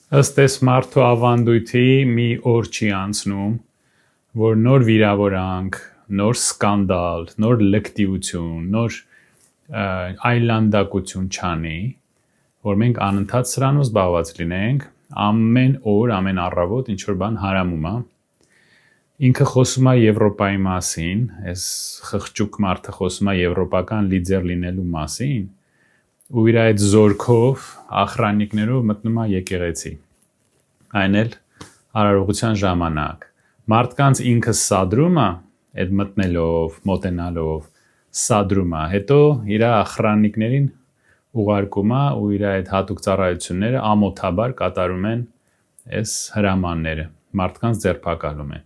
Ըստ էս մարդու ավանդույթի մի օր չի անցնում, որ նոր վիրավորանք, նոր սկանդալ, նոր լկտիություն, նոր այլանդակություն չանի, որ մենք անընդհատ սրանով զբաղված լինենք, ամեն օր, ամեն առավոտ ինչ-որ բան հարամում է։ Ինքը խոսում է Եվրոպայի մասին, այս խղճուկ մարդը խոսում է եվրոպական լիդեր լինելու մասին, ու իր այդ զորքով, ախրանիկներով մտնում է եկեղեցի։ Այն էլ արարողության ժամանակ։ Մարդկանց ինքը սադրում է, այդ մտնելով, մոտենալով, սադրում է, հետո իր ախրանիկներին ուղարկում է ու իր այդ հատուկ ծառայությունները ամոթաբար կատարում են այս հրամանները, մարդկանց ձերբակալում են։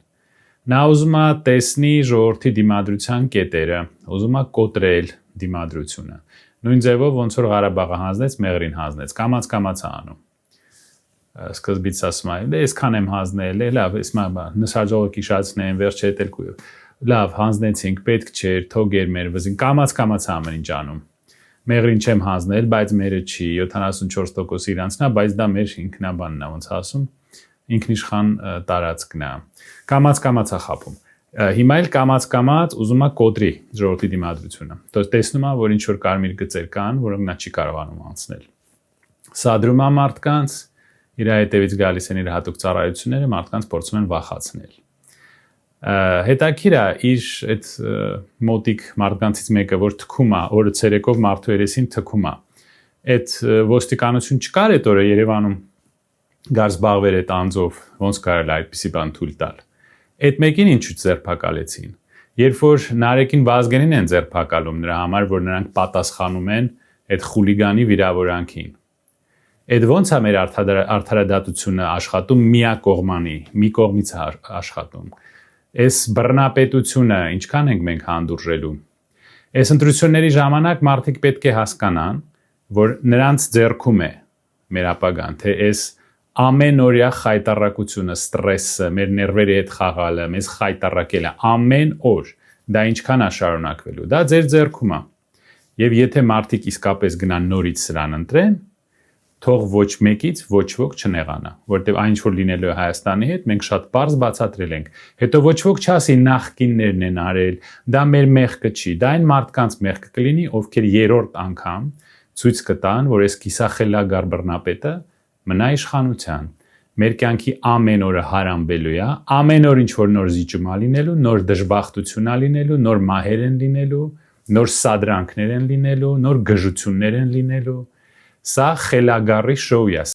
Նա ուզում է տեսնի ժողովրդի դիմադրության կետերը, ուզում է կոտրել դիմադրությունը։ Նույն ձևով ոնց որ Ղարաբաղը հանձնեց, Մեղրին հանձնեց, կամաց-կամաց է անում։ Սկզբից ասում է, դե այսքան եմ հանձնել, լավ, այսմա նշաջողը շացնեն, վերջը էլ լավ, հանձնեցինք, պետք չէր, թոգեր մեր վզին, կամաց-կամաց ամեն ինչ անում։ Մեղրին չեմ հանձնել, բայց մերը չի, 74% իրանցն է, բայց դա մեր ինքնաբանն է, ոնց ասում, ինքնիշխան տարածքն է։ Կամաց-կամաց է խապում։ Հիմա էլ կամաց-կամաց ուզում է կոտրի ժողովրդի դիմադրությունը։ Տեսնում է, որ ինչ որ կարմիր գծեր կան, որոնք նա չի կարողանում անցնել։ Սադրում է մարդկանց, իր հետևից գալիս են իր հատուկ ծառայությունները, մարդկանց փորձում են վախացնել։ Հետաքրքիր է իր այդ մոտիկ մարդկանցից մեկը, որ թքում է, օրը ցերեկով մարդու երեսին թքում է։ Այդ ոստիկանություն չկար այդ օրը Երևանում գար զբաղվեր այդ անձով, ոնց կարելի է այդպիսի բան թույլ տալ։ Այդ մեկին ինչու ձերբակալեցին։ Երբ որ Նարեկին Վազգենին են ձերբակալում նրա համար, որ նրանք պատասխանում են այդ խուլիգանի վիրավորանքին։ Այդ ոնց է մեր արդարադատությունը աշխատում միակողմանի, մի կողմից աշխատում։ Այս բռնապետությունը ինչքան ենք մենք հանդուրժելու։ Այս ընտրությունների ժամանակ մարդիկ պետք է հասկանան, որ նրանց ձեռքում է մեր ապագան, թե այս ամենօրյա խայտառակությունը, ստրեսը, մեր ներվերի հետ խաղալը, մեզ խայտառակելը ամեն օր, դա ինչքան է շարունակվելու։ Դա ձեր ձեռքում է։ Եվ եթե մարդիկ իսկապես գնան նորից սրան ընտրեն, թող ոչ մեկից ոչ ոք չնեղանա, որտեղ այն ինչ որ լինելու է Հայաստանի հետ, մենք շատ པարզ բացատրել ենք։ Հետո ոչ ոք չասի նախկիններն են արել, դա մեր մեղքը չի, դա այն մարդկանց մեղքը կլինի, ովքեր երրորդ անգամ ցույց կտան, որ այս կիսախելագար բռնապետը մնա իշխանության։ Մեր կյանքի ամեն օրը հարամբելու է, ամեն օր ինչ որ նոր զիջում է լինելու, նոր դժբախտություն է լինելու, նոր մահեր են լինելու, նոր սադրանքներ են լինելու, նոր գժություններ են լինելու։ Սա խելագարի շոու է,